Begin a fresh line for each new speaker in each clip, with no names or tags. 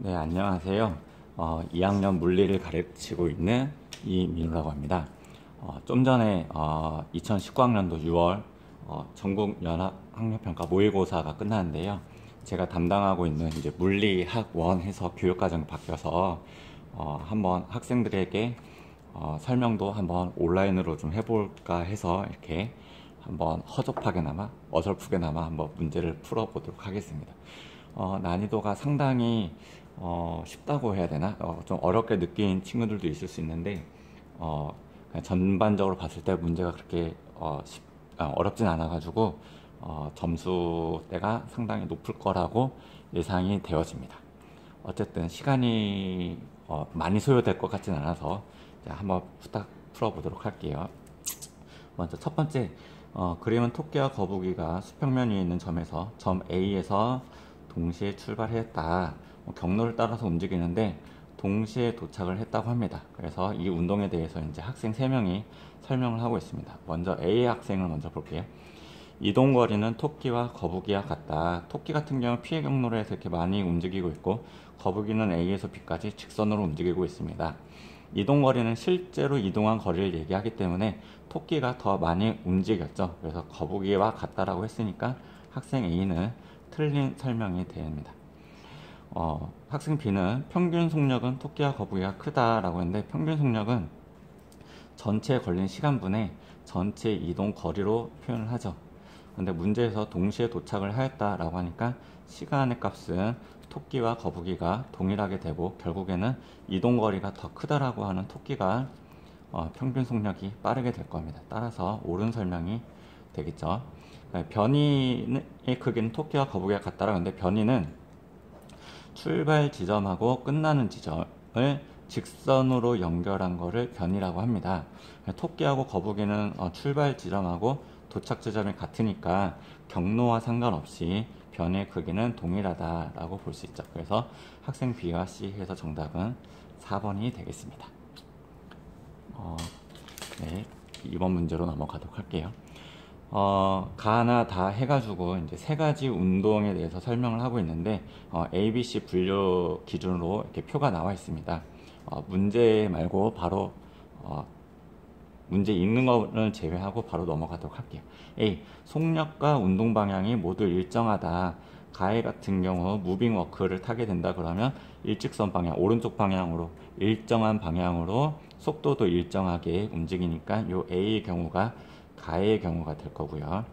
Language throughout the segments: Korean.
네, 안녕하세요. 2학년 물리를 가르치고 있는 이민우라고 합니다. 좀 전에 2019학년도 6월 전국 연합학력평가 모의고사가 끝났는데요. 제가 담당하고 있는 이제 물리학원 해서 교육과정이 바뀌어서 한번 학생들에게 설명도 한번 온라인으로 좀 해볼까 해서 이렇게 한번 허접하게나마 어설프게나마 한번 문제를 풀어보도록 하겠습니다. 난이도가 상당히 쉽다고 해야 되나? 좀 어렵게 느낀 친구들도 있을 수 있는데 그냥 전반적으로 봤을 때 문제가 그렇게 어렵진 않아가지고 점수대가 상당히 높을 거라고 예상이 되어집니다. 어쨌든 시간이 많이 소요될 것 같진 않아서 한번 후딱 풀어보도록 할게요. 먼저 첫 번째, 그림은 토끼와 거북이가 수평면 위에 있는 점에서 점 A에서 동시에 출발했다. 경로를 따라서 움직이는데 동시에 도착을 했다고 합니다. 그래서 이 운동에 대해서 이제 학생 3명이 설명을 하고 있습니다. 먼저 A 학생을 먼저 볼게요. 이동거리는 토끼와 거북이와 같다. 토끼 같은 경우는 피해 경로로 해서 이렇게 많이 움직이고 있고, 거북이는 A에서 B까지 직선으로 움직이고 있습니다. 이동거리는 실제로 이동한 거리를 얘기하기 때문에 토끼가 더 많이 움직였죠. 그래서 거북이와 같다라고 했으니까 학생 A는 틀린 설명이 됩니다. 학생 B는 평균 속력은 토끼와 거북이가 크다라고 했는데, 평균 속력은 전체에 걸린 시간분의 전체 이동 거리로 표현을 하죠. 근데 문제에서 동시에 도착을 하였다라고 하니까 시간의 값은 토끼와 거북이가 동일하게 되고, 결국에는 이동 거리가 더 크다라고 하는 토끼가 평균 속력이 빠르게 될 겁니다. 따라서 옳은 설명이 되겠죠. 변이의 크기는 토끼와 거북이가 같다라고 하는데, 변이는 출발 지점하고 끝나는 지점을 직선으로 연결한 거를 변이라고 합니다. 토끼하고 거북이는 출발 지점하고 도착 지점이 같으니까 경로와 상관없이 변의 크기는 동일하다라고 볼 수 있죠. 그래서 학생 B와 C 해서 정답은 4번이 되겠습니다. 네, 이번 문제로 넘어가도록 할게요. 가나 다 해가지고 이제 3가지 운동에 대해서 설명을 하고 있는데, A, B, C 분류 기준으로 이렇게 표가 나와 있습니다. 문제 말고 바로 문제 읽는 거를 제외하고 바로 넘어가도록 할게요. A, 속력과 운동 방향이 모두 일정하다. 가해 같은 경우 무빙 워크를 타게 된다 그러면 일직선 방향, 오른쪽 방향으로 일정한 방향으로 속도도 일정하게 움직이니까 요 A의 경우가 가해의 경우가 될 거고요.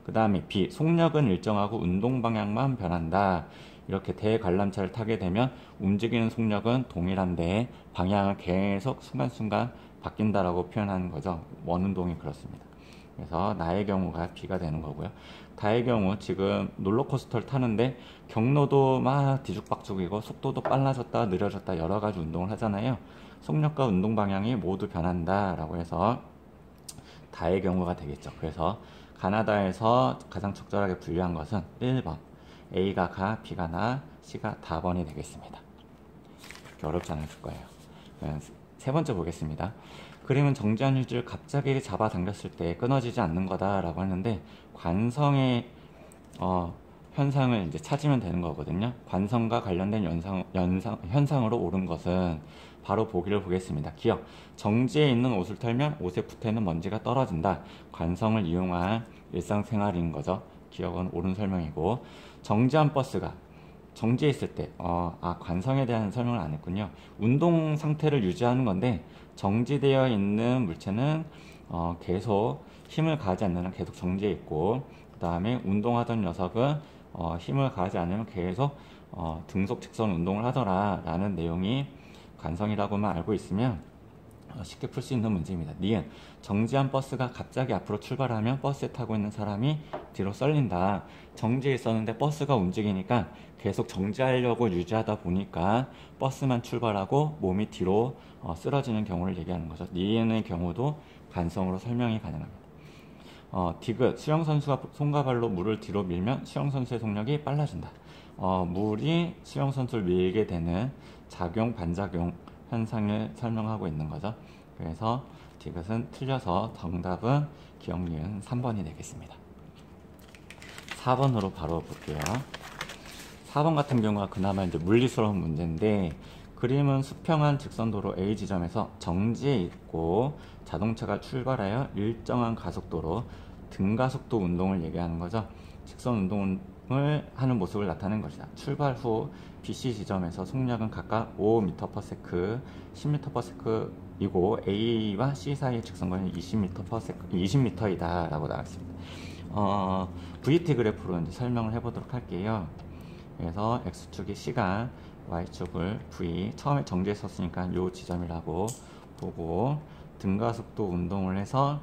그 다음에 B, 속력은 일정하고 운동 방향만 변한다. 이렇게 대관람차를 타게 되면 움직이는 속력은 동일한데 방향을 계속 순간순간 바뀐다라고 표현하는 거죠. 원운동이 그렇습니다. 그래서 나의 경우가 B가 되는 거고요. 다의 경우 지금 롤러코스터를 타는데 경로도 막 뒤죽박죽이고 속도도 빨라졌다 느려졌다 여러 가지 운동을 하잖아요. 속력과 운동 방향이 모두 변한다라고 해서 다의 경우가 되겠죠. 그래서 가나다에서 가장 적절하게 분류한 것은 1번. A가 가, B가 나, C가 다번이 되겠습니다. 그렇게 어렵지 않을 거예요. 세 번째 보겠습니다. 그림은 정지한 휴지를 갑자기 잡아당겼을 때 끊어지지 않는 거다라고 하는데, 관성의 현상을 이제 찾으면 되는 거거든요. 관성과 관련된 현상으로 옳은 것은 바로 보기를 보겠습니다. 기억, 정지에 있는 옷을 털면 옷에 붙어있는 먼지가 떨어진다. 관성을 이용한 일상생활인 거죠. 기억은 옳은 설명이고, 정지한 버스가 정지해 있을 때, 관성에 대한 설명을 안 했군요. 운동 상태를 유지하는 건데, 정지되어 있는 물체는 계속 힘을 가하지 않는 한 계속 정지해 있고, 그 다음에 운동하던 녀석은 힘을 가하지 않으면 계속 등속 직선 운동을 하더라 라는 내용이 관성이라고만 알고 있으면 쉽게 풀 수 있는 문제입니다. 니은, 정지한 버스가 갑자기 앞으로 출발하면 버스에 타고 있는 사람이 뒤로 썰린다. 정지해 있었는데 버스가 움직이니까 계속 정지하려고 유지하다 보니까 버스만 출발하고 몸이 뒤로 쓰러지는 경우를 얘기하는 거죠. 니은의 경우도 관성으로 설명이 가능합니다. 디귿, 수영선수가 손과 발로 물을 뒤로 밀면 수영선수의 속력이 빨라진다. 물이 수영선수를 밀게 되는 작용, 반작용 현상을 설명하고 있는 거죠. 그래서 디귿은 틀려서 정답은 기억 니은 3번이 되겠습니다. 4번으로 바로 볼게요. 4번 같은 경우가 그나마 이제 물리스러운 문제인데, 그림은 수평한 직선도로 A 지점에서 정지해 있고 자동차가 출발하여 일정한 가속도로 등가속도 운동을 얘기하는 거죠. 직선 운동을 하는 모습을 나타낸 것이다. 출발 후 BC 지점에서 속력은 각각 5m/s, 10m/s이고 A와 C 사이의 직선거리는 20m이다 라고 나왔습니다. VT 그래프로 이제 설명을 해보도록 할게요. 그래서 X축이 시간, Y축을 V, 처음에 정지했었으니까 이 지점이라고 보고, 등가속도 운동을 해서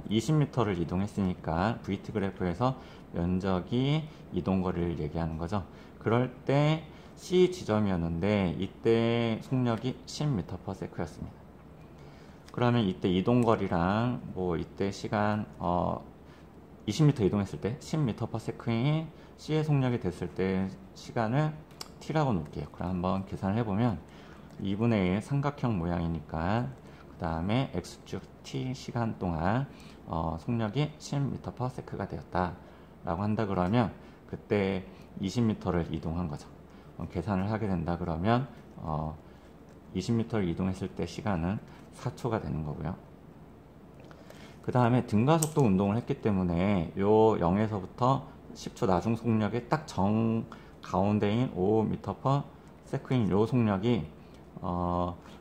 20m를 이동했으니까 VT 그래프에서 면적이 이동거리를 얘기하는 거죠. 그럴 때 C 지점이었는데 이때 속력이 10m/s였습니다. 그러면 이때 이동거리랑 뭐 이때 시간 20m 이동했을 때 10m/s이 C의 속력이 됐을 때 시간을 T라고 놓을게요. 그럼 한번 계산을 해보면 2분의 1 삼각형 모양이니까 그 다음에 X축 T 시간 동안 속력이 10m/s가 되었다 라고 한다 그러면 그때 20m를 이동한 거죠. 계산을 하게 된다 그러면 20m를 이동했을 때 시간은 4초가 되는 거고요. 그 다음에 등가속도 운동을 했기 때문에 요 0에서부터 10초 나중 속력의 딱 정 가운데인 5m/s인 요 속력이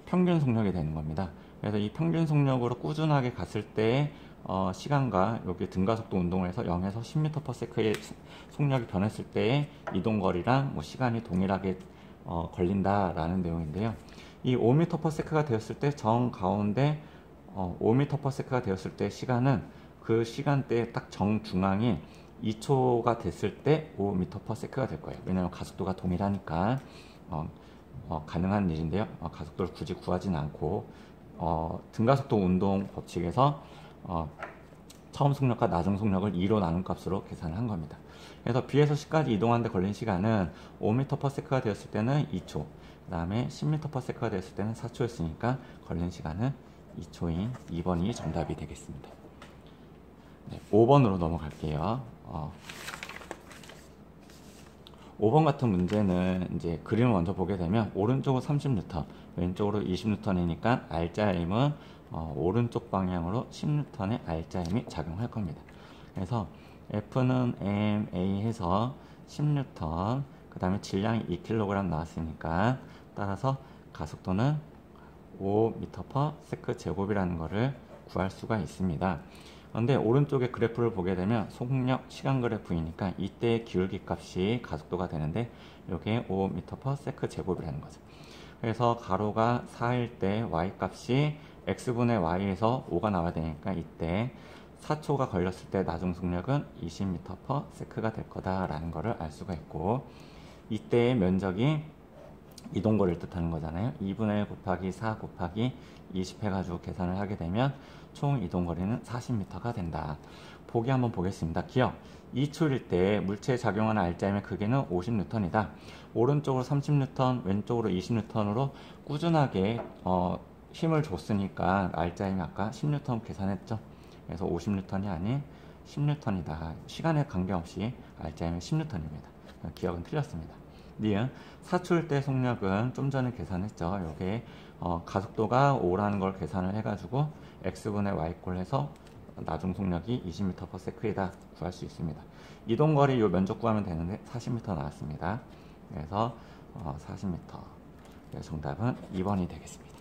평균 속력이 되는 겁니다. 그래서 이 평균 속력으로 꾸준하게 갔을 때 시간과 여기 등가속도 운동을 해서 0에서 10m/s의 속력이 변했을 때의 이동거리랑 뭐 시간이 동일하게 걸린다라는 내용인데요. 이 5m/s가 되었을 때 정 가운데 5m/s가 되었을 때 시간은 그 시간대에 딱 정중앙이 2초가 됐을 때 5m/s가 될 거예요. 왜냐하면 가속도가 동일하니까 가능한 일인데요. 가속도를 굳이 구하지는 않고 등가속도 운동 법칙에서 처음 속력과 나중 속력을 2로 나눈 값으로 계산을 한 겁니다. 그래서 B에서 C까지 이동하는데 걸린 시간은 5m/s가 되었을 때는 2초, 그 다음에 10m/s가 되었을 때는 4초였으니까 걸린 시간은 2초인 2번이 정답이 되겠습니다. 네, 5번으로 넘어갈게요. 5번 같은 문제는 이제 그림을 먼저 보게 되면 오른쪽으로 30N, 왼쪽으로 20N이니까 R자임은 오른쪽 방향으로 10N의 R자임이 작용할 겁니다. 그래서 F는 MA 해서 10N, 그 다음에 질량이 2kg 나왔으니까 따라서 가속도는 5m/s 제곱이라는 것을 구할 수가 있습니다. 그런데 오른쪽에 그래프를 보게 되면 속력 시간 그래프이니까 이때의 기울기 값이 가속도가 되는데 이게 5m/s 제곱이라는 거죠. 그래서 가로가 4일 때 y 값이 x분의 y에서 5가 나와야 되니까 이때 4초가 걸렸을 때 나중 속력은 20m/s가 될 거다라는 것을 알 수가 있고, 이때의 면적이 이동거리를 뜻하는 거잖아요. 2분의 1 곱하기 4 곱하기 20 해가지고 계산을 하게 되면 총 이동거리는 40m가 된다. 보기 한번 보겠습니다. 기억, 2초일 때 물체에 작용하는 R자임의 크기는 50N이다. 오른쪽으로 30N, 왼쪽으로 20N으로 꾸준하게 힘을 줬으니까 R자임이 아까 10N 계산했죠. 그래서 50N이 아닌 10N이다. 시간에 관계없이 R자임은 10N입니다. 기억은 틀렸습니다. 니은 4초일 때 속력은 좀 전에 계산했죠. 요게 가속도가 5라는 걸 계산을 해가지고 x분의 y꼴 해서 나중 속력이 20m/s이다 구할 수 있습니다. 이동거리 요 면적 구하면 되는데 40m 나왔습니다. 그래서 40m. 그래서 정답은 2번이 되겠습니다.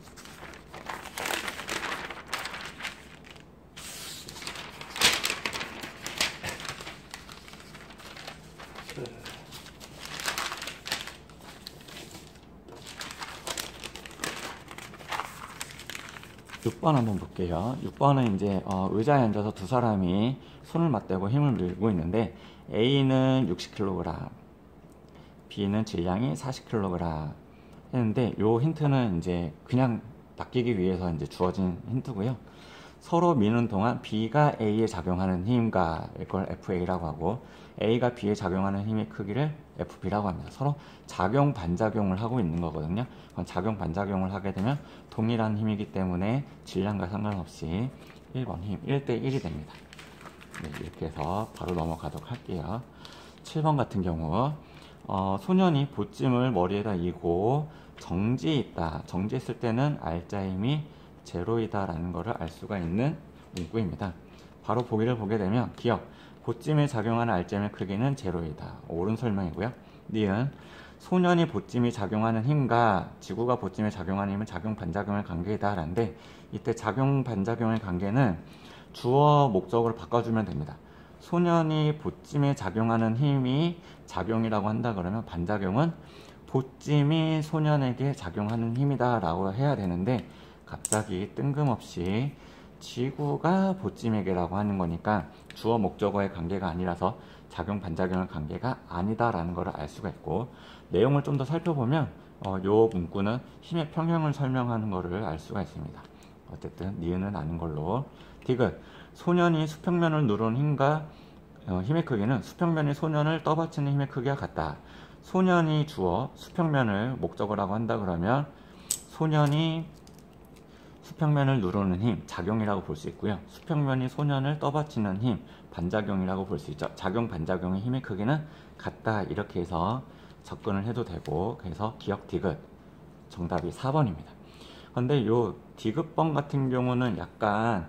6번 한번 볼게요. 6번은 이제 의자에 앉아서 두 사람이 손을 맞대고 힘을 밀고 있는데 A는 60kg, B는 질량이 40kg 했는데 요 힌트는 이제 그냥 낚이기 위해서 이제 주어진 힌트고요. 서로 미는 동안 B가 A에 작용하는 힘과 이걸 FA라고 하고 A가 B에 작용하는 힘의 크기를 FB라고 합니다. 서로 작용 반작용을 하고 있는 거거든요. 작용 반작용을 하게 되면 동일한 힘이기 때문에 질량과 상관없이 1번 힘 1대1이 됩니다. 네, 이렇게 해서 바로 넘어가도록 할게요. 7번 같은 경우 소년이 보찜을 머리에다 이고 정지에 있다. 정지했을 때는 R자 힘이 제로이다 라는 것을 알 수가 있는 문구입니다. 바로 보기를 보게 되면 기억, 보찜에 작용하는 R자 힘의 크기는 제로이다. 옳은 설명이고요. 니은, 소년이 보찜이 작용하는 힘과 지구가 보찜에 작용하는 힘은 작용 반작용의 관계이다 라는데, 이때 작용 반작용의 관계는 주어 목적으로 바꿔주면 됩니다. 소년이 보찜에 작용하는 힘이 작용이라고 한다 그러면 반작용은 보찜이 소년에게 작용하는 힘이다 라고 해야 되는데, 갑자기 뜬금없이 지구가 보찜에게라고 하는 거니까 주어 목적어의 관계가 아니라서 작용 반작용의 관계가 아니다 라는 것을 알 수가 있고, 내용을 좀 더 살펴보면 요 문구는 힘의 평형을 설명하는 것을 알 수가 있습니다. 어쨌든 니은은 아는 걸로. 디귿, 소년이 수평면을 누르는 힘과 힘의 크기는 수평면이 소년을 떠받치는 힘의 크기와 같다. 소년이 주어, 수평면을 목적어라고 한다 그러면 소년이 수평면을 누르는 힘, 작용이라고 볼 수 있고요. 수평면이 소년을 떠받치는 힘, 반작용이라고 볼 수 있죠. 작용 반작용의 힘의 크기는 같다. 이렇게 해서 접근을 해도 되고, 그래서 기억 디귿 정답이 4번입니다. 근데 요 디귿번 같은 경우는 약간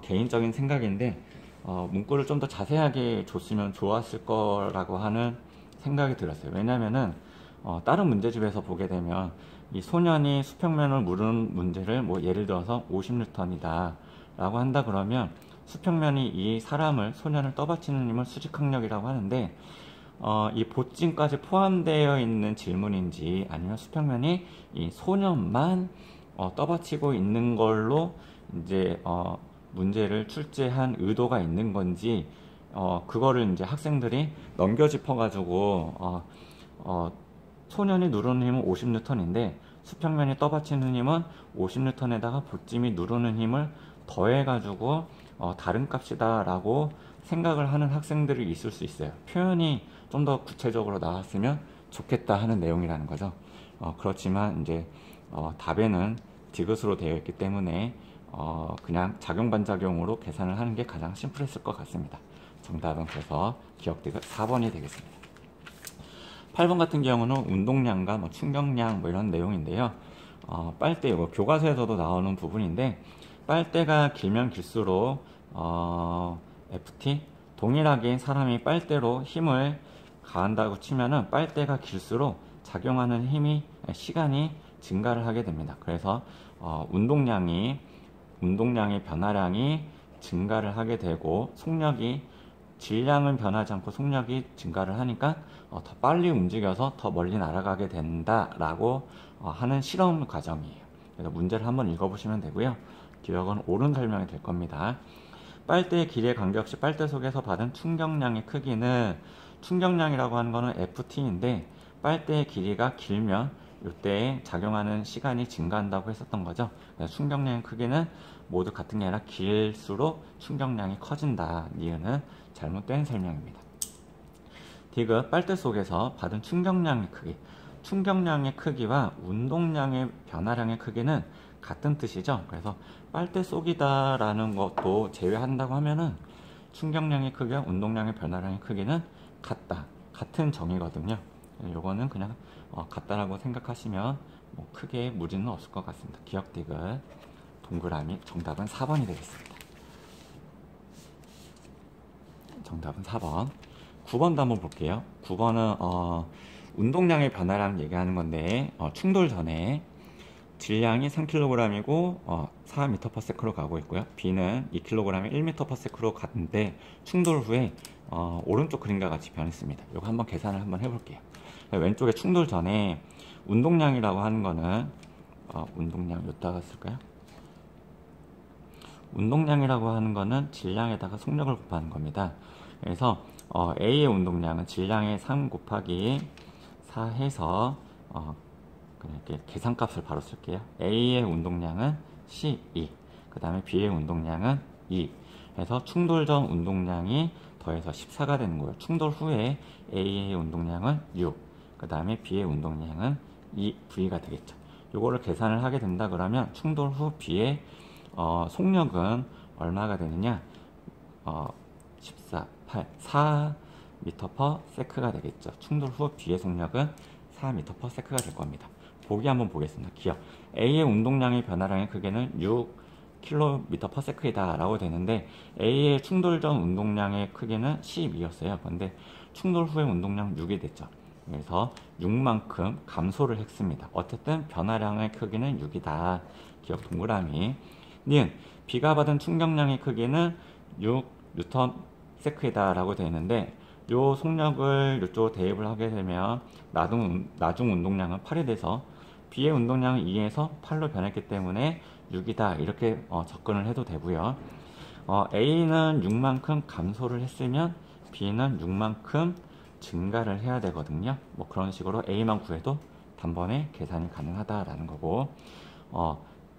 개인적인 생각인데 문구를 좀 더 자세하게 줬으면 좋았을 거라고 하는 생각이 들었어요. 왜냐면은 다른 문제집에서 보게 되면 이 소년이 수평면을 무르는 문제를 뭐 예를 들어서 50N이다 라고 한다 그러면 수평면이 이 사람을, 소년을 떠받치는 힘을 수직항력이라고 하는데, 이 보찜까지 포함되어 있는 질문인지 아니면 수평면이 이 소년만 떠받치고 있는 걸로 이제 문제를 출제한 의도가 있는 건지, 그거를 이제 학생들이 넘겨짚어 가지고 소년이 누르는 힘은 50N인데 수평면이 떠받치는 힘은 50N에다가 보찜이 누르는 힘을 더해 가지고 다른 값이다 라고 생각을 하는 학생들이 있을 수 있어요. 표현이 좀 더 구체적으로 나왔으면 좋겠다 하는 내용이라는 거죠. 그렇지만 이제 답에는 디귿으로 되어 있기 때문에 그냥 작용 반작용으로 계산을 하는 게 가장 심플했을 것 같습니다. 정답은 그래서 기억 디귿 4번이 되겠습니다. 8번 같은 경우는 운동량과 뭐 충격량 뭐 이런 내용인데요. 빨대, 이거 교과서에서도 나오는 부분인데, 빨대가 길면 길수록 FT, 동일하게 사람이 빨대로 힘을 가한다고 치면은 빨대가 길수록 작용하는 힘이, 시간이 증가를 하게 됩니다. 그래서 운동량의 변화량이 증가를 하게 되고, 질량은 변하지 않고 속력이 증가를 하니까 더 빨리 움직여서 더 멀리 날아가게 된다라고 하는 실험 과정이에요. 그래서 문제를 한번 읽어보시면 되고요. 기억은 옳은 설명이 될 겁니다. 빨대의 길이에 관계없이 빨대 속에서 받은 충격량의 크기는, 충격량이라고 하는 거는 FT인데 빨대의 길이가 길면 이때 작용하는 시간이 증가한다고 했었던 거죠. 그래서 충격량의 크기는 모두 같은 게 아니라 길수록 충격량이 커진다. 니은은 잘못된 설명입니다. 디귿, 빨대 속에서 받은 충격량의 크기. 충격량의 크기와 운동량의 변화량의 크기는 같은 뜻이죠. 그래서 빨대 속이다 라는 것도 제외한다고 하면은 충격량의 크기와 운동량의 변화량의 크기는 같은 정의거든요. 요거는 그냥 같다라고 생각하시면 뭐 크게 무리는 없을 것 같습니다. 기억 디귿 동그라미 정답은 4번이 되겠습니다. 정답은 4번. 9번도 한번 볼게요. 9번은 운동량의 변화량 얘기하는 건데, 충돌 전에 질량이 3kg이고 4m/s로 가고 있고요. B는 2kg에 1m/s로 갔는데 충돌 후에 오른쪽 그림과 같이 변했습니다. 이거 한번 계산을 한번 해볼게요. 왼쪽에 충돌 전에 운동량이라고 하는 거는 운동량 여기다가 쓸까요? 운동량이라고 하는 거는 질량에다가 속력을 곱하는 겁니다. 그래서 A의 운동량은 질량의 3 곱하기 4 해서 그냥 이렇게 계산값을 바로 쓸게요. A의 운동량은 12, 그 다음에 B의 운동량은 2 해서 충돌 전 운동량이 더해서 14가 되는 거예요. 충돌 후에 A의 운동량은 6, 그 다음에 B의 운동량은 2V가 되겠죠. 요거를 계산을 하게 된다 그러면 충돌 후 B의 속력은 얼마가 되느냐, 14, 8, 4ms가 되겠죠. 충돌 후 B의 속력은 4ms가 될 겁니다. 보기 한번 보겠습니다. 기억. A의 운동량의 변화량의 크기는 6km/s이다 라고 되는데 A의 충돌 전 운동량의 크기는 12였어요. 근데 충돌 후의 운동량 6이 됐죠. 그래서 6만큼 감소를 했습니다. 어쨌든 변화량의 크기는 6이다. 기억 동그라미. 니은 B가 받은 충격량의 크기는 6Nm이다 라고 되어 있는데 요 속력을 이쪽 대입을 하게 되면 나중 운동량은 8이 돼서 B의 운동량은 2에서 8로 변했기 때문에 6이다 이렇게 접근을 해도 되고요. A는 6만큼 감소를 했으면 B는 6만큼 증가를 해야 되거든요. 뭐 그런 식으로 A만 구해도 단번에 계산이 가능하다라는 거고,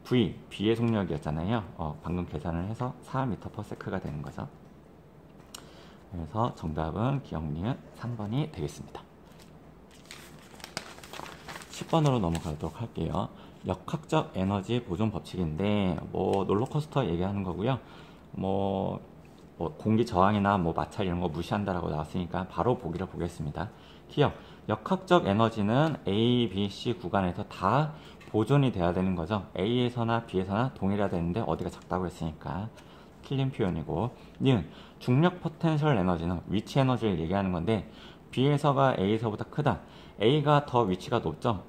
B의 속력이었잖아요. 방금 계산을 해서 4ms가 되는 거죠. 그래서 정답은 기억니은 3번이 되겠습니다. 10번으로 넘어가도록 할게요. 역학적 에너지 보존 법칙인데 뭐 롤러코스터 얘기하는 거고요. 뭐 공기 저항이나 뭐 마찰 이런 거 무시한다라고 나왔으니까 바로 보기를 보겠습니다. 기억. 역학적 에너지는 A, B, C 구간에서 다 보존이 돼야 되는 거죠. A에서나 B에서나 동일해야 되는데 어디가 작다고 했으니까 틀린 표현이고. 니은 중력 포텐셜 에너지는 위치 에너지를 얘기하는 건데 B에서가 A에서보다 크다. A가 더 위치가 높죠.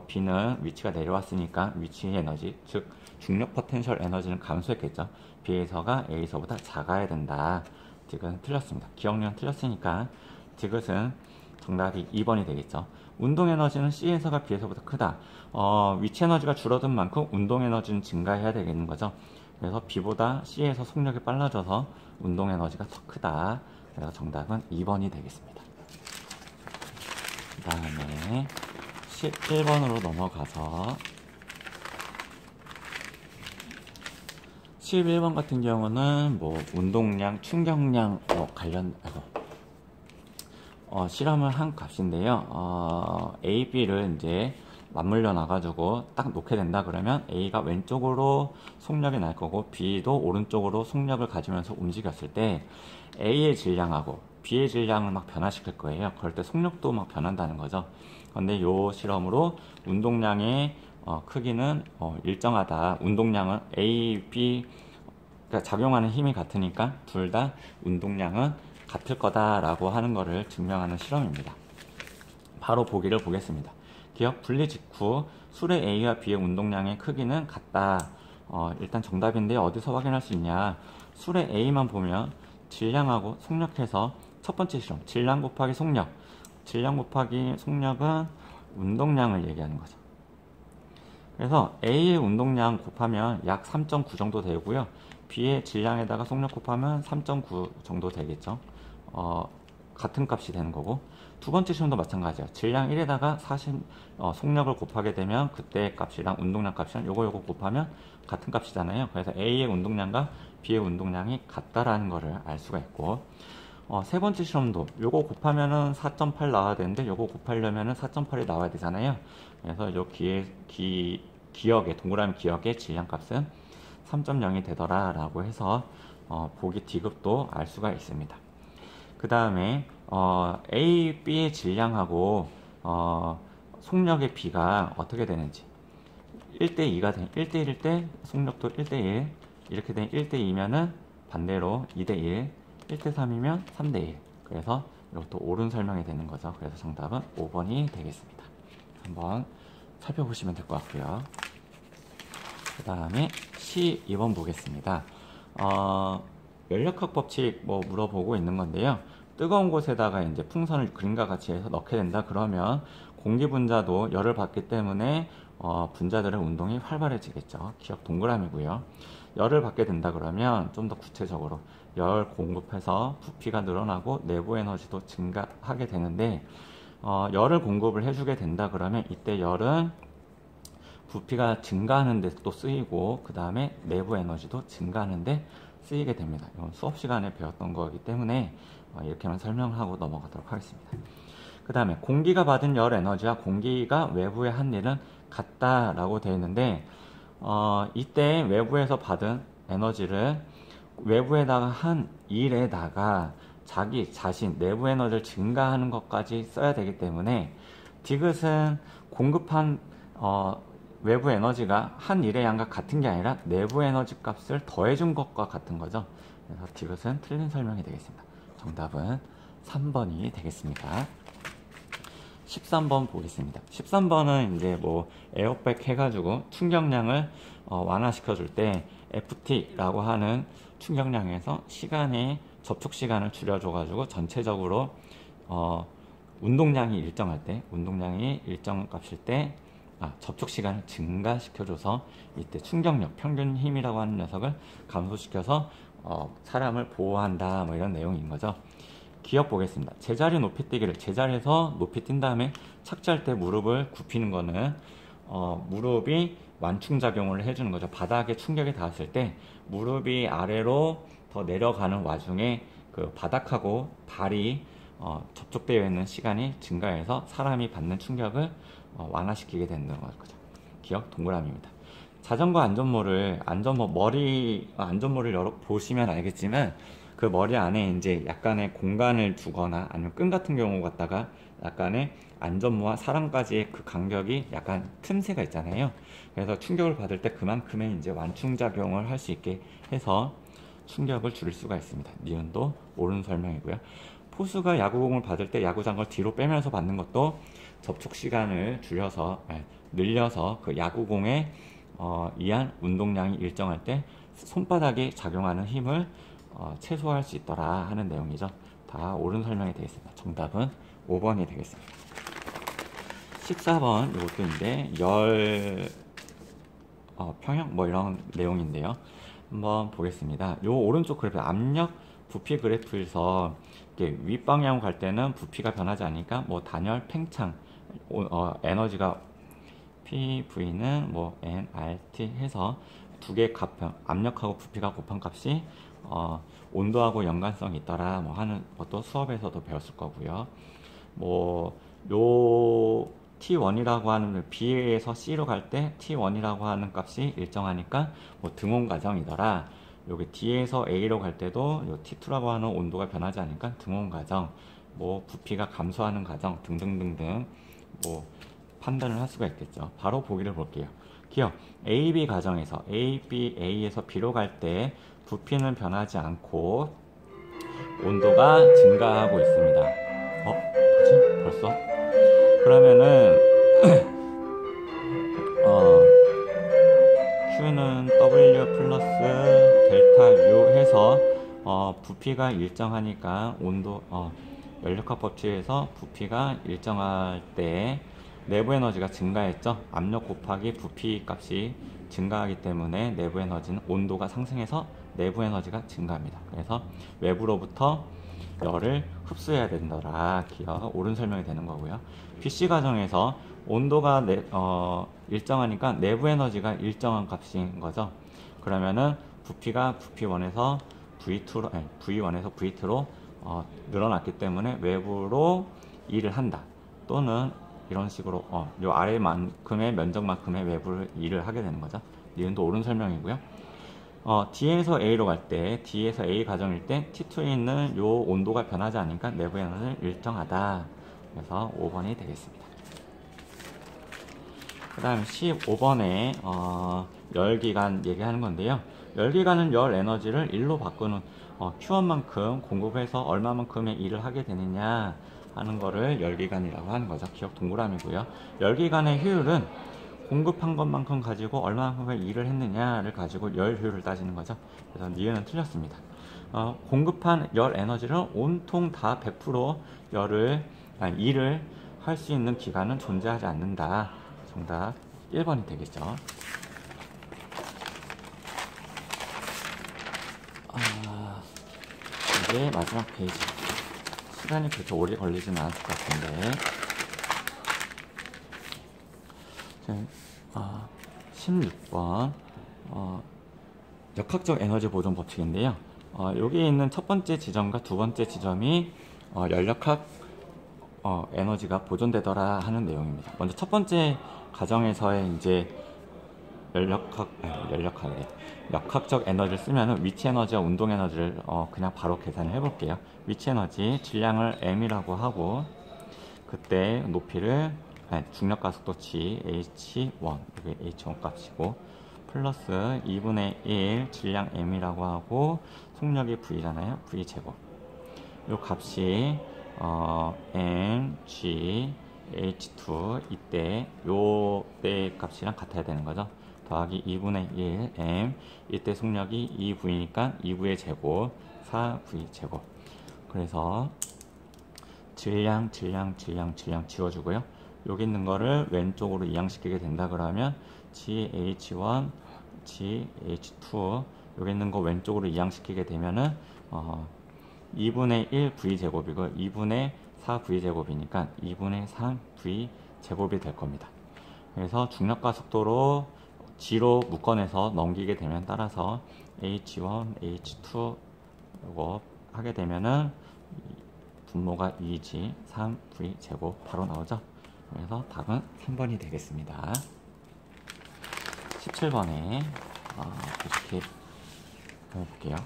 B는 위치가 내려왔으니까 위치 에너지, 즉 중력 포텐셜 에너지는 감소했겠죠. B에서가 A에서보다 작아야 된다. 디귿은 틀렸습니다. 기억력은 틀렸으니까 디귿은 정답이 2번이 되겠죠. 운동 에너지는 C에서가 B에서보다 크다. 위치 에너지가 줄어든 만큼 운동 에너지는 증가해야 되겠는 거죠. 그래서 B보다 C에서 속력이 빨라져서 운동 에너지가 더 크다. 그래서 정답은 2번이 되겠습니다. 그 다음에 11번으로 넘어가서 11번 같은 경우는 뭐 운동량, 충격량 관련 실험을 한 값인데요. A, B를 이제 맞물려 놔가지고 딱 놓게 된다 그러면 A가 왼쪽으로 속력이 날 거고 B도 오른쪽으로 속력을 가지면서 움직였을 때 A의 질량하고 B의 질량을 막 변화시킬 거예요. 그럴 때 속력도 막 변한다는 거죠. 근데 요 실험으로 운동량의 크기는 일정하다. 운동량은 A, B 그러니까 작용하는 힘이 같으니까 둘 다 운동량은 같을 거다라고 하는 것을 증명하는 실험입니다. 바로 보기를 보겠습니다. 기억 분리 직후 술의 A와 B의 운동량의 크기는 같다. 일단 정답인데 어디서 확인할 수 있냐. 술의 A만 보면 질량하고 속력해서 첫 번째 실험 질량 곱하기 속력, 질량 곱하기 속력은 운동량을 얘기하는 거죠. 그래서 A의 운동량 곱하면 약 3.9 정도 되고요. B의 질량에다가 속력 곱하면 3.9 정도 되겠죠. 같은 값이 되는 거고, 두 번째 시험도 마찬가지예요. 질량 1에다가 속력을 곱하게 되면 그때 값이랑 운동량 값이랑 요거 곱하면 같은 값이잖아요. 그래서 A의 운동량과 B의 운동량이 같다라는 거를 알 수가 있고, 세 번째 실험도 요거 곱하면은 4.8 나와야 되는데 요거 곱하려면은 4.8이 나와야 되잖아요. 그래서 요 기억의 동그라미 기억의 질량 값은 3.0이 되더라 라고 해서 보기 D급도 알 수가 있습니다. 그 다음에 A, B의 질량하고 속력의 B가 어떻게 되는지 1대2가 되 1대1일 때 속력도 1대1 이렇게 되면 1대2면은 반대로 2대1 1대3이면 3대1 그래서 이것도 옳은 설명이 되는 거죠. 그래서 정답은 5번이 되겠습니다. 한번 살펴보시면 될 것 같고요. 그 다음에 12번 보겠습니다. 연력학 법칙 뭐 물어보고 있는 건데요. 뜨거운 곳에다가 이제 풍선을 그림과 같이 해서 넣게 된다 그러면 공기 분자도 열을 받기 때문에 분자들의 운동이 활발해지겠죠. 기억 동그라미고요. 열을 받게 된다 그러면 좀 더 구체적으로 열 공급해서 부피가 늘어나고 내부 에너지도 증가하게 되는데 열을 공급을 해주게 된다 그러면 이때 열은 부피가 증가하는 데 또 쓰이고 그 다음에 내부 에너지도 증가하는 데 쓰이게 됩니다. 이건 수업 시간에 배웠던 거기 때문에 이렇게만 설명하고 넘어가도록 하겠습니다. 그 다음에 공기가 받은 열 에너지와 공기가 외부에 한 일은 같다라고 되어 있는데 이때 외부에서 받은 에너지를 외부에다가 한 일에다가 자기 자신 내부 에너지를 증가하는 것까지 써야 되기 때문에 디귿은 공급한 외부 에너지가 한 일의 양과 같은 게 아니라 내부 에너지 값을 더해준 것과 같은 거죠. 그래서 디귿은 틀린 설명이 되겠습니다. 정답은 3번이 되겠습니다. 13번 보겠습니다. 13번은 이제 뭐 에어백 해가지고 충격량을 완화시켜 줄 때 FT라고 하는 충격량에서 시간의 접촉 시간을 줄여줘가지고 전체적으로 운동량이 일정할 때, 운동량이 일정 값일 때 접촉 시간을 증가시켜줘서 이때 충격력, 평균 힘이라고 하는 녀석을 감소시켜서 사람을 보호한다, 뭐 이런 내용인 거죠. 기억 보겠습니다. 제자리 높이 뛰기를 제자리에서 높이 뛴 다음에 착지할 때 무릎을 굽히는 거는 무릎이 완충작용을 해주는 거죠. 바닥에 충격이 닿았을 때 무릎이 아래로 더 내려가는 와중에 그 바닥하고 발이 접촉되어 있는 시간이 증가해서 사람이 받는 충격을 완화시키게 되는 거죠. 기억 동그라미입니다. 자전거 안전모를 보시면 알겠지만 그 머리 안에 이제 약간의 공간을 두거나 아니면 끈 같은 경우 갖다가 약간의 안전모와 사람까지의 그 간격이 약간 틈새가 있잖아요. 그래서 충격을 받을 때 그만큼의 이제 완충작용을 할 수 있게 해서 충격을 줄일 수가 있습니다. 니은도 옳은 설명이고요. 포수가 야구공을 받을 때 야구장을 뒤로 빼면서 받는 것도 접촉 시간을 늘려서 그 야구공에 의한 운동량이 일정할 때 손바닥에 작용하는 힘을 최소화할 수 있더라 하는 내용이죠. 다 옳은 설명이 되겠습니다. 정답은 5번이 되겠습니다. 14번 이것도 인데 평형 뭐 이런 내용인데요. 한번 보겠습니다. 요 오른쪽 그래프 압력 부피 그래프에서 윗방향으로 갈 때는 부피가 변하지 않으니까 뭐 단열 팽창 에너지가 PV는 뭐 nRT 해서 두 개의 값 압력하고 부피가 곱한 값이 온도하고 연관성이 있더라 뭐 하는 것도 수업에서도 배웠을 거고요. 뭐 요 T1이라고 하는 B에서 C로 갈 때 T1이라고 하는 값이 일정하니까 뭐 등온 과정이더라. 여기 D에서 A로 갈 때도 요 T2라고 하는 온도가 변하지 않으니까 등온 과정, 뭐 부피가 감소하는 과정 등등등등 뭐 판단을 할 수가 있겠죠. 바로 보기를 볼게요. 기억 AB 과정에서 A에서 B로 갈 때 부피는 변하지 않고 온도가 증가하고 있습니다. 뭐지? 벌써? 그러면은 Q는 W 플러스 델타 U 해서 부피가 일정하니까 온도 연력학 법칙에서 부피가 일정할 때 내부 에너지가 증가했죠. 압력 곱하기 부피 값이 증가하기 때문에 내부 에너지는 온도가 상승해서 내부 에너지가 증가합니다. 그래서 외부로부터 열을 흡수해야 된다라. 기억 옳은 설명이 되는 거고요. BC 과정에서 온도가 일정하니까 내부 에너지가 일정한 값인 거죠. 그러면은 부피가 V1에서 V2로 늘어났기 때문에 외부로 일을 한다. 또는 이런 식으로 요 아래만큼의 면적만큼의 외부 일을 하게 되는 거죠. 니은도 옳은 설명이고요. D에서 A로 갈 때 D에서 A 과정일 때 T2에 있는 요 온도가 변하지 않으니까 내부 에너지는 일정하다. 그래서 5번이 되겠습니다. 그 다음 15번에 열기관 얘기하는 건데요. 열기관은 열 에너지를 일로 바꾸는 Q1만큼 공급해서 얼마만큼의 일을 하게 되느냐 하는 거를 열기관이라고 하는 거죠. 기억 동그라미고요. 열기관의 효율은 공급한 것만큼 가지고 얼마만큼의 일을 했느냐를 가지고 열 효율을 따지는 거죠. 그래서 니은은 틀렸습니다. 공급한 열 에너지를 온통 다 100% 일을 할 수 있는 기관은 존재하지 않는다. 정답 1번이 되겠죠. 이게 마지막 페이지. 시간이 그렇게 오래 걸리지는 않을 것 같은데 16번 역학적 에너지 보존 법칙인데요. 여기 있는 첫 번째 지점과 두 번째 지점이 열역학 에너지가 보존되더라 하는 내용입니다. 먼저 첫 번째 가정에서의 이제 역학적 에너지를 쓰면 위치 에너지와 운동 에너지를 그냥 바로 계산을 해볼게요. 위치 에너지 질량을 m이라고 하고, 그때 높이를 중력 가속도 g h1, 이게 h1 값이고, 플러스 2분의 1 질량 m이라고 하고, 속력이 v잖아요. v 제곱. 요 값이 m, g, h2 이때 요때 값이랑 같아야 되는 거죠. 더하기 2분의 1 m, 이때 속력이 2v니까 2v의 제곱 4v 제곱. 그래서 질량 지워주고요. 여기 있는 거를 왼쪽으로 이항시키게 된다 그러면 gh1, gh2 여기 있는 거 왼쪽으로 이항시키게 되면은 2분의 1 v 제곱이고 2분의 4 v 제곱이니까 2분의 3 v 제곱이 될 겁니다. 그래서 중력과 속도로 g로 묶어내서 넘기게 되면 따라서 h1, h2 이거 하게 되면은 분모가 2g 3v 제곱 바로 나오죠. 그래서 답은 3번이 되겠습니다. 17번에 이렇게 해볼게요.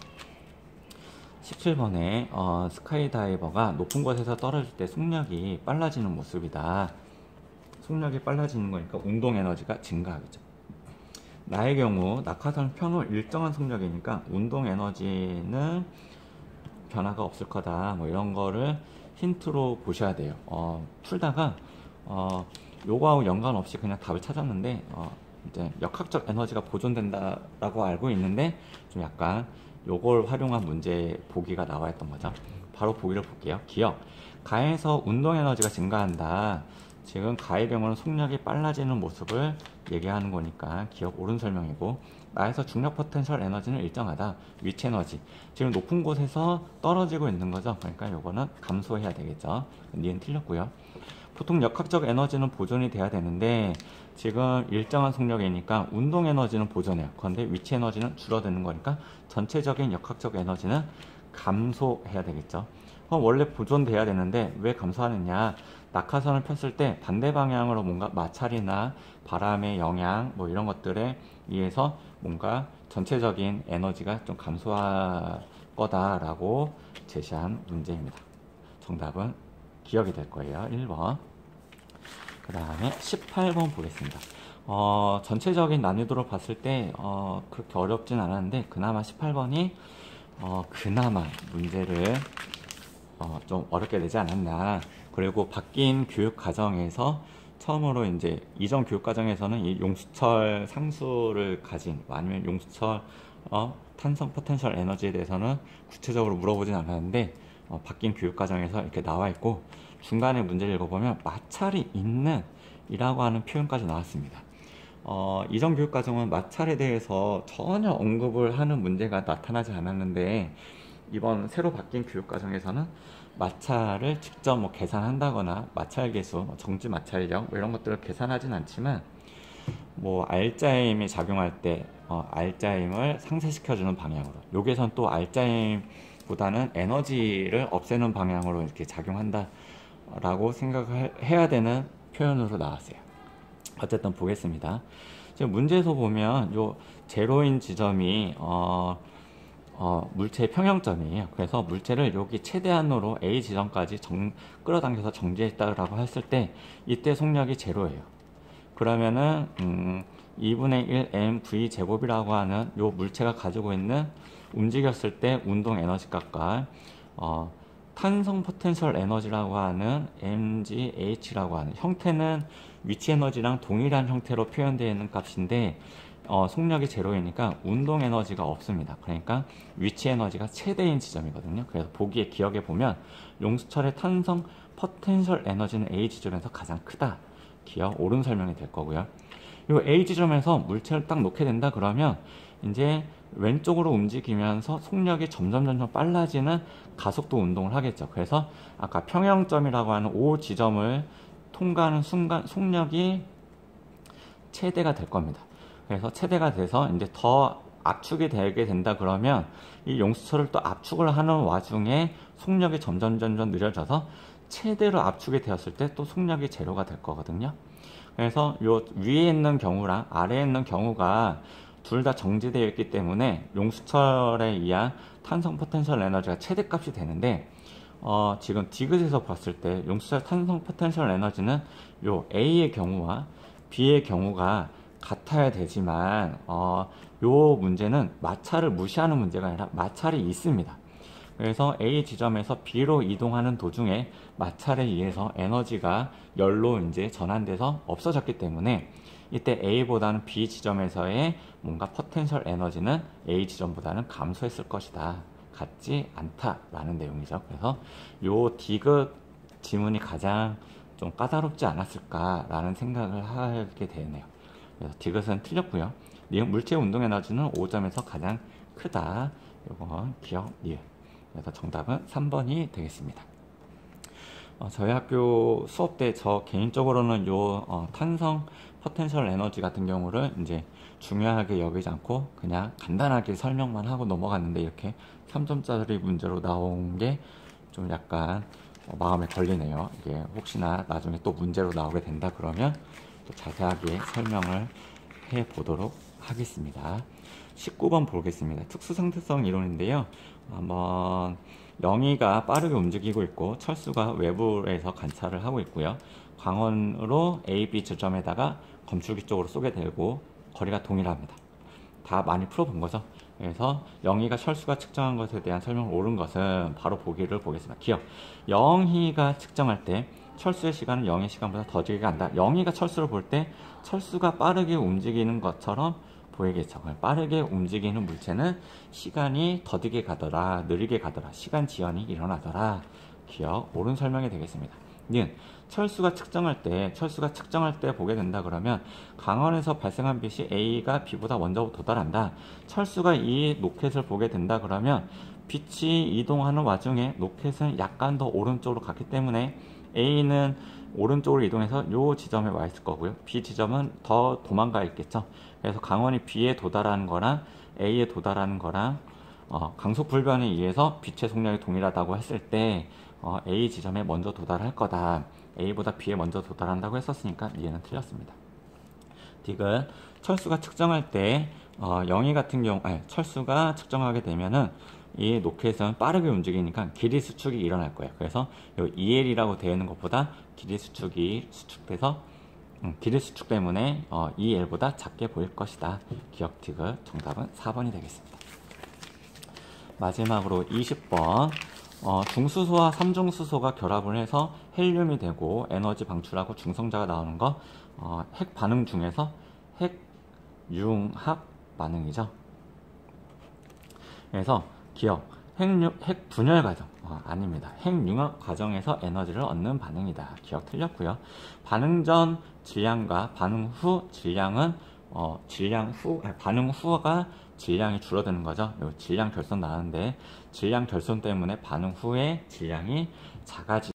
17번에 스카이다이버가 높은 곳에서 떨어질 때 속력이 빨라지는 모습이다. 속력이 빨라지는 거니까 운동 에너지가 증가하겠죠. 나의 경우 낙하산 편후 일정한 속력이니까 운동 에너지는 변화가 없을 거다. 뭐 이런 거를 힌트로 보셔야 돼요. 풀다가 요거하고 연관 없이 그냥 답을 찾았는데 이제 역학적 에너지가 보존된다라고 알고 있는데 좀 약간 요걸 활용한 문제 보기가 나와 있던 거죠. 바로 보기를 볼게요. 기억. 가에서 운동 에너지가 증가한다. 지금 가의 경우는 속력이 빨라지는 모습을 얘기하는 거니까 기억 옳은 설명이고, 나에서 중력 포텐셜 에너지는 일정하다. 위치 에너지. 지금 높은 곳에서 떨어지고 있는 거죠. 그러니까 요거는 감소해야 되겠죠. 니은 틀렸고요. 보통 역학적 에너지는 보존이 돼야 되는데 지금 일정한 속력이니까 운동 에너지는 보존해요. 그런데 위치 에너지는 줄어드는 거니까 전체적인 역학적 에너지는 감소해야 되겠죠. 원래 보존돼야 되는데 왜 감소하느냐? 낙하선을 폈을 때 반대 방향으로 뭔가 마찰이나 바람의 영향 뭐 이런 것들에 의해서 뭔가 전체적인 에너지가 좀 감소할 거다라고 제시한 문제입니다. 정답은 기억이 될 거예요. 1번. 그 다음에 18번 보겠습니다. 전체적인 난이도로 봤을 때 그렇게 어렵진 않았는데 그나마 18번이 그나마 문제를 좀 어렵게 되지 않았나. 그리고 바뀐 교육 과정에서 처음으로 이제 이전 교육 과정에서는 이 용수철 상수를 가진 아니면 용수철 탄성 포텐셜 에너지에 대해서는 구체적으로 물어보진 않았는데 바뀐 교육 과정에서 이렇게 나와 있고, 중간에 문제를 읽어보면 마찰이 있는 이라고 하는 표현까지 나왔습니다. 이전 교육 과정은 마찰에 대해서 전혀 언급을 하는 문제가 나타나지 않았는데 이번 새로 바뀐 교육 과정에서는 마찰을 직접 뭐 계산한다거나 마찰 계수, 정지 마찰력 뭐 이런 것들을 계산하진 않지만 뭐 알짜임이 작용할 때 알짜임을 상쇄시켜주는 방향으로, 여기에선 또 알짜임보다는 에너지를 없애는 방향으로 이렇게 작용한다라고 생각해야 되는 표현으로 나왔어요. 어쨌든 보겠습니다. 지금 문제에서 보면 요 제로인 지점이 물체의 평형점이에요. 그래서 물체를 여기 최대한으로 A 지점까지 끌어당겨서 정지했다라고 했을 때 이때 속력이 제로예요. 그러면은 2분의 1 mv 제곱이라고 하는 요 물체가 가지고 있는 움직였을 때 운동 에너지 값과 탄성 포텐셜 에너지라고 하는 mgh라고 하는 형태는 위치 에너지랑 동일한 형태로 표현되어 있는 값인데 속력이 제로이니까 운동 에너지가 없습니다. 그러니까 위치 에너지가 최대인 지점이거든요. 그래서 보기에 기억에 보면 용수철의 탄성 포텐셜 에너지는 A 지점에서 가장 크다. 기억 옳은 설명이 될 거고요. 이 A 지점에서 물체를 딱 놓게 된다 그러면 이제 왼쪽으로 움직이면서 속력이 점점 빨라지는 가속도 운동을 하겠죠. 그래서 아까 평형점이라고 하는 O 지점을 통과하는 순간 속력이 최대가 될 겁니다. 그래서 최대가 돼서 이제 더 압축이 되게 된다 그러면 이 용수철을 또 압축을 하는 와중에 속력이 점점 느려져서 최대로 압축이 되었을 때 또 속력이 제로가 될 거거든요. 그래서 요 위에 있는 경우랑 아래에 있는 경우가 둘 다 정지되어 있기 때문에 용수철에 의한 탄성 포텐셜 에너지가 최대값이 되는데, 지금 디귿에서 봤을 때 용수철 탄성 포텐셜 에너지는 요 A의 경우와 B의 경우가 같아야 되지만, 요 문제는 마찰을 무시하는 문제가 아니라 마찰이 있습니다. 그래서 A 지점에서 B로 이동하는 도중에 마찰에 의해서 에너지가 열로 이제 전환돼서 없어졌기 때문에, 이때 A보다는 B 지점에서의 뭔가 포텐셜 에너지는 A 지점보다는 감소했을 것이다. 같지 않다라는 내용이죠. 그래서 요 디귿 지문이 가장 좀 까다롭지 않았을까라는 생각을 하게 되네요. 그래서 디귿은 틀렸고요. 니은 물체 운동 에너지는 5점에서 가장 크다. 요거 기억 니은. 그래서 정답은 3번이 되겠습니다. 저희 학교 수업 때 저 개인적으로는 요 탄성 포텐셜 에너지 같은 경우를 이제 중요하게 여기지 않고 그냥 간단하게 설명만 하고 넘어갔는데, 이렇게 3점짜리 문제로 나온 게 좀 약간 마음에 걸리네요. 이게 혹시나 나중에 또 문제로 나오게 된다 그러면 또 자세하게 설명을 해 보도록 하겠습니다. 19번 보겠습니다. 특수상대성 이론인데요. 한번 영희가 빠르게 움직이고 있고 철수가 외부에서 관찰을 하고 있고요. 광원으로 A, B 지점에다가 검출기 쪽으로 쏘게 되고 거리가 동일합니다. 다 많이 풀어본 거죠. 그래서 영희가 철수가 측정한 것에 대한 설명을 옳은 것은 바로 보기를 보겠습니다. 기억. 영희가 측정할 때 철수의 시간은 영희의 시간보다 더디게 간다. 영희가 철수를 볼 때 철수가 빠르게 움직이는 것처럼 보이겠죠. 빠르게 움직이는 물체는 시간이 더디게 가더라, 느리게 가더라, 시간 지연이 일어나더라. 기억. 옳은 설명이 되겠습니다. 는 철수가 측정할 때 보게 된다 그러면 강원에서 발생한 빛이 A가 B보다 먼저 도달한다. 철수가 이 로켓을 보게 된다 그러면 빛이 이동하는 와중에 로켓은 약간 더 오른쪽으로 갔기 때문에 A는 오른쪽으로 이동해서 이 지점에 와 있을 거고요. B 지점은 더 도망가 있겠죠. 그래서 강원이 B에 도달하는 거랑 A에 도달하는 거랑 강속 불변에 의해서 빛의 속력이 동일하다고 했을 때 A 지점에 먼저 도달할 거다. A보다 B에 먼저 도달한다고 했었으니까 얘는 틀렸습니다. 디귿. 철수가 측정할 때 영희 같은 경우 철수가 측정하게 되면은 이 로켓은 빠르게 움직이니까 길이 수축이 일어날 거예요. 그래서 요 EL이라고 되어 있는 것보다 길이 수축이 수축돼서 길이 수축 때문에 EL보다 작게 보일 것이다. 기억 디귿. 정답은 4번이 되겠습니다. 마지막으로 20번. 중수소와 삼중수소가 결합을 해서 헬륨이 되고 에너지 방출하고 중성자가 나오는 거, 핵 반응 중에서 핵융합 반응이죠. 그래서 기억. 핵 분열 과정 아닙니다. 핵융합 과정에서 에너지를 얻는 반응이다. 기억 틀렸고요. 반응 전 질량과 반응 후 질량은 반응 후가 질량이 줄어드는 거죠. 질량 결손 나는데 질량 결손 때문에 반응 후에 질량이 작아지